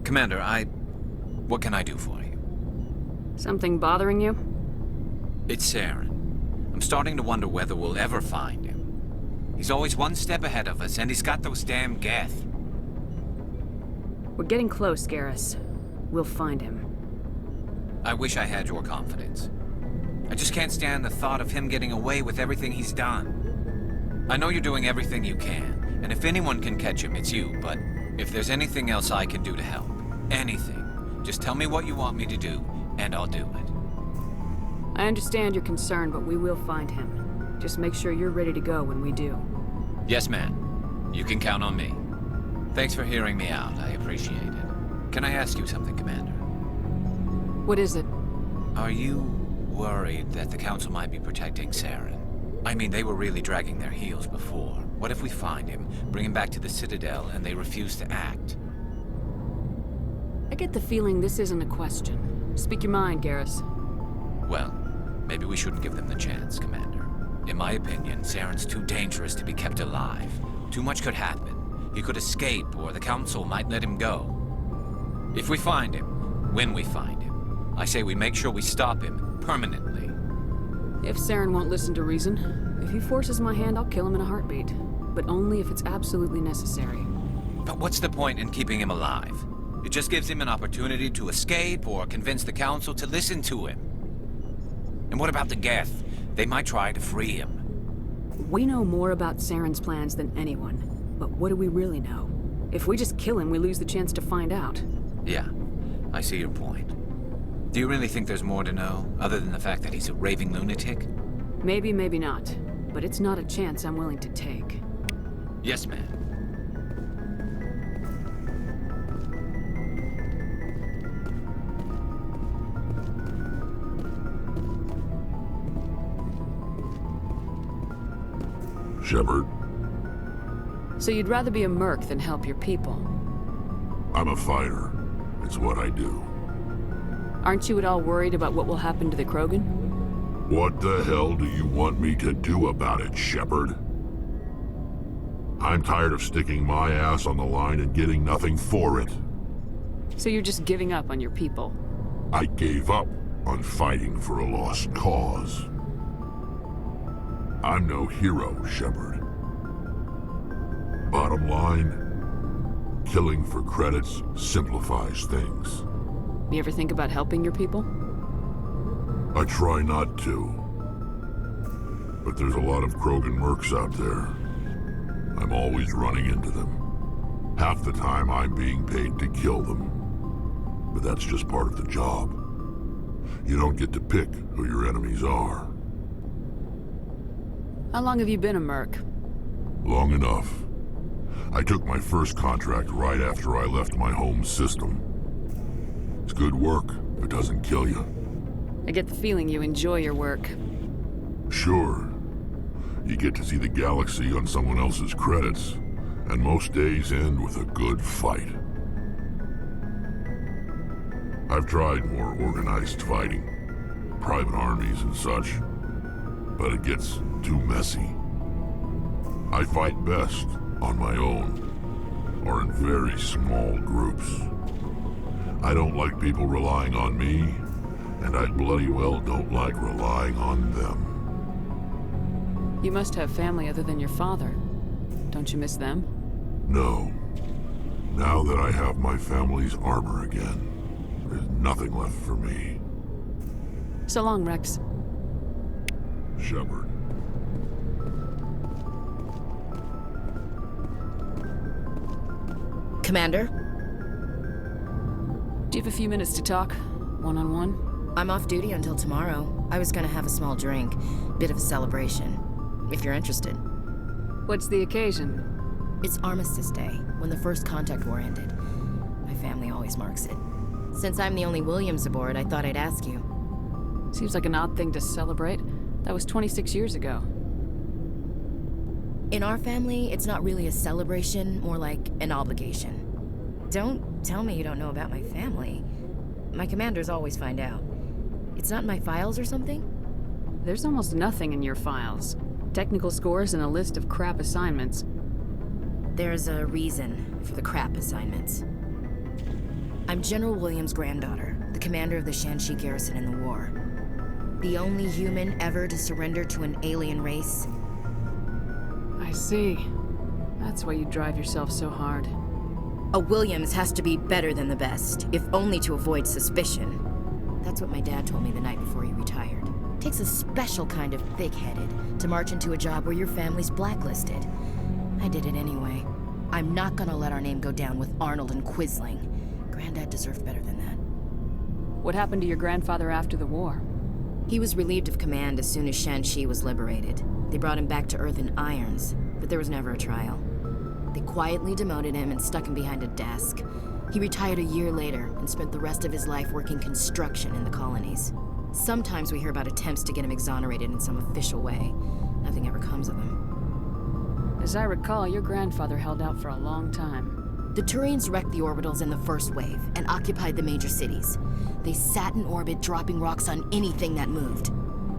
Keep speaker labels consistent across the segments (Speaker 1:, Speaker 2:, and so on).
Speaker 1: Commander, what can I do for you?
Speaker 2: Something bothering you?
Speaker 1: It's Saren. I'm starting to wonder whether we'll ever find him. He's always one step ahead of us, and he's got those damn Geth.
Speaker 2: We're getting close, Garrus. We'll find him.
Speaker 1: I wish I had your confidence. I just can't stand the thought of him getting away with everything he's done. I know you're doing everything you can, and if anyone can catch him, it's you, but if there's anything else I can do to help, anything, just tell me what you want me to do, and I'll do it.
Speaker 2: I understand your concern, but we will find him. Just make sure you're ready to go when we do.
Speaker 1: Yes, ma'am. You can count on me. Thanks for hearing me out. I appreciate it. Can I ask you something, Commander?
Speaker 2: What is it?
Speaker 1: Are you worried that the Council might be protecting Saren? I mean, they were really dragging their heels before. What if we find him, bring him back to the Citadel, and they refuse to act?
Speaker 2: I get the feeling this isn't a question. Speak your mind, Garrus.
Speaker 1: Well, maybe we shouldn't give them the chance, Commander. In my opinion, Saren's too dangerous to be kept alive. Too much could happen. He could escape, or the Council might let him go. If we find him, when we find him, I say we make sure we stop him permanently.
Speaker 2: If Saren won't listen to reason, if he forces my hand, I'll kill him in a heartbeat. But only if it's absolutely necessary.
Speaker 1: But what's the point in keeping him alive? It just gives him an opportunity to escape or convince the Council to listen to him. And what about the Geth? They might try to free him.
Speaker 2: We know more about Saren's plans than anyone. But what do we really know? If we just kill him, we lose the chance to find out.
Speaker 1: Yeah, I see your point. Do you really think there's more to know, other than the fact that he's a raving lunatic?
Speaker 2: Maybe, maybe not. But it's not a chance I'm willing to take.
Speaker 1: Yes, ma'am.
Speaker 3: Shepard.
Speaker 2: So you'd rather be a merc than help your people?
Speaker 3: I'm a fighter. It's what I do.
Speaker 2: Aren't you at all worried about what will happen to the Krogan?
Speaker 3: What the hell do you want me to do about it, Shepard? I'm tired of sticking my ass on the line and getting nothing for it.
Speaker 2: So you're just giving up on your people?
Speaker 3: I gave up on fighting for a lost cause. I'm no hero, Shepard. Bottom line, killing for credits simplifies things.
Speaker 2: You ever think about helping your people?
Speaker 3: I try not to. But there's a lot of Krogan mercs out there. I'm always running into them. Half the time I'm being paid to kill them. But that's just part of the job. You don't get to pick who your enemies are.
Speaker 2: How long have you been a merc?
Speaker 3: Long enough. I took my first contract right after I left my home system. It's good work, if it doesn't kill you.
Speaker 2: I get the feeling you enjoy your work.
Speaker 3: Sure. You get to see the galaxy on someone else's credits, and most days end with a good fight. I've tried more organized fighting, private armies and such, but it gets too messy. I fight best on my own, or in very small groups. I don't like people relying on me, and I bloody well don't like relying on them.
Speaker 2: You must have family other than your father. Don't you miss them?
Speaker 3: No. Now that I have my family's armor again, there's nothing left for me.
Speaker 2: So long, Rex.
Speaker 3: Shepard.
Speaker 4: Commander?
Speaker 2: Do you have a few minutes to talk? One-on-one?
Speaker 4: I'm off duty until tomorrow. I was gonna have a small drink. Bit of a celebration. If you're interested.
Speaker 2: What's the occasion?
Speaker 4: It's Armistice Day, when the first contact war ended. My family always marks it. Since I'm the only Williams aboard, I thought I'd ask you.
Speaker 2: Seems like an odd thing to celebrate. That was 26 years ago.
Speaker 4: In our family, it's not really a celebration, more like an obligation. Don't tell me you don't know about my family. My commanders always find out. It's not in my files or something?
Speaker 2: There's almost nothing in your files. Technical scores and a list of crap assignments.
Speaker 4: There's a reason for the crap assignments. I'm General Williams' granddaughter, the commander of the Shanxi garrison in the war. The only human ever to surrender to an alien race.
Speaker 2: I see. That's why you drive yourself so hard.
Speaker 4: A Williams has to be better than the best, if only to avoid suspicion. That's what my dad told me the night before he retired. Takes a special kind of thick-headed to march into a job where your family's blacklisted. I did it anyway. I'm not gonna let our name go down with Arnold and Quisling. Granddad deserved better than that.
Speaker 2: What happened to your grandfather after the war?
Speaker 4: He was relieved of command as soon as Shanxi was liberated. They brought him back to Earth in irons, but there was never a trial. They quietly demoted him and stuck him behind a desk. He retired a year later and spent the rest of his life working construction in the colonies. Sometimes we hear about attempts to get him exonerated in some official way. Nothing ever comes of him.
Speaker 2: As I recall, your grandfather held out for a long time.
Speaker 4: The Turians wrecked the orbitals in the first wave and occupied the major cities. They sat in orbit, dropping rocks on anything that moved.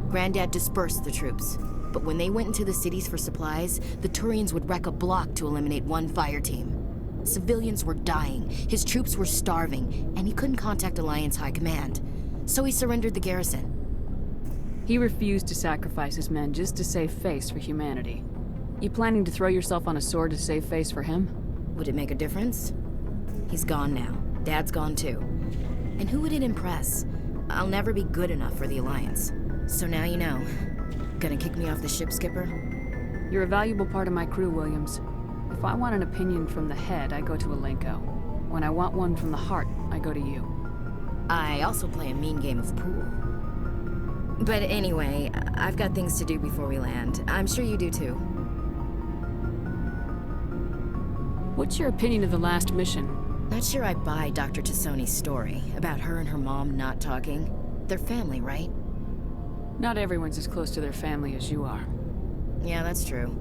Speaker 4: Granddad dispersed the troops, but when they went into the cities for supplies, the Turians would wreck a block to eliminate one fire team. Civilians were dying, his troops were starving, and he couldn't contact Alliance High Command. So he surrendered the garrison.
Speaker 2: He refused to sacrifice his men just to save face for humanity. You planning to throw yourself on a sword to save face for him?
Speaker 4: Would it make a difference? He's gone now. Dad's gone too. And who would it impress? I'll never be good enough for the Alliance. So now you know. Gonna kick me off the ship, Skipper?
Speaker 2: You're a valuable part of my crew, Williams. If I want an opinion from the head, I go to Alenko. When I want one from the heart, I go to you.
Speaker 4: I also play a mean game of pool. But anyway, I've got things to do before we land. I'm sure you do too.
Speaker 2: What's your opinion of the last mission?
Speaker 4: Not sure I buy Dr. Tassoni's story about her and her mom not talking. They're family, right?
Speaker 2: Not everyone's as close to their family as you are.
Speaker 4: Yeah, that's true.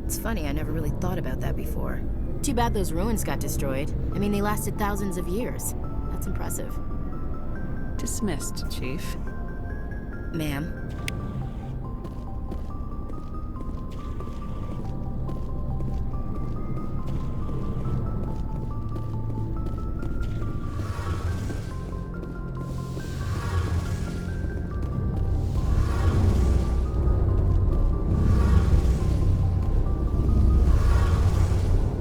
Speaker 4: It's funny, I never really thought about that before. Too bad those ruins got destroyed. I mean, they lasted thousands of years. That's impressive.
Speaker 2: Dismissed, Chief.
Speaker 4: Ma'am.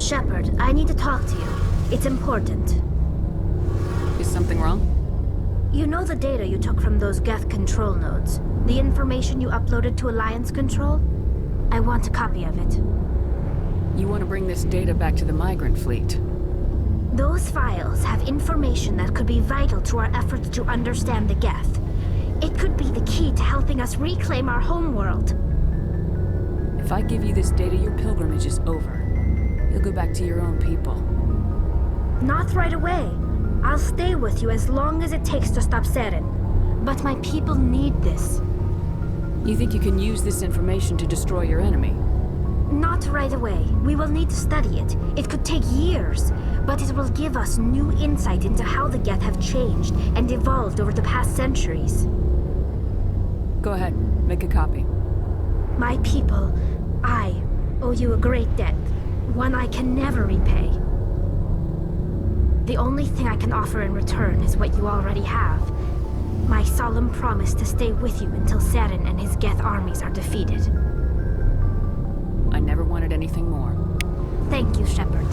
Speaker 5: Shepard, I need to talk to you. It's important.
Speaker 2: Is something wrong?
Speaker 5: You know the data you took from those Geth control nodes? The information you uploaded to Alliance Control? I want a copy of it.
Speaker 2: You want to bring this data back to the migrant fleet?
Speaker 5: Those files have information that could be vital to our efforts to understand the Geth. It could be the key to helping us reclaim our homeworld.
Speaker 2: If I give you this data, your pilgrimage is over. You'll go back to your own people.
Speaker 5: Not right away. I'll stay with you as long as it takes to stop Saren. But my people need this.
Speaker 2: You think you can use this information to destroy your enemy?
Speaker 5: Not right away. We will need to study it. It could take years, but it will give us new insight into how the Geth have changed and evolved over the past centuries.
Speaker 2: Go ahead, make a copy.
Speaker 5: My people, I owe you a great debt, one I can never repay. The only thing I can offer in return is what you already have. My solemn promise to stay with you until Saren and his Geth armies are defeated.
Speaker 2: I never wanted anything more.
Speaker 5: Thank you, Shepard.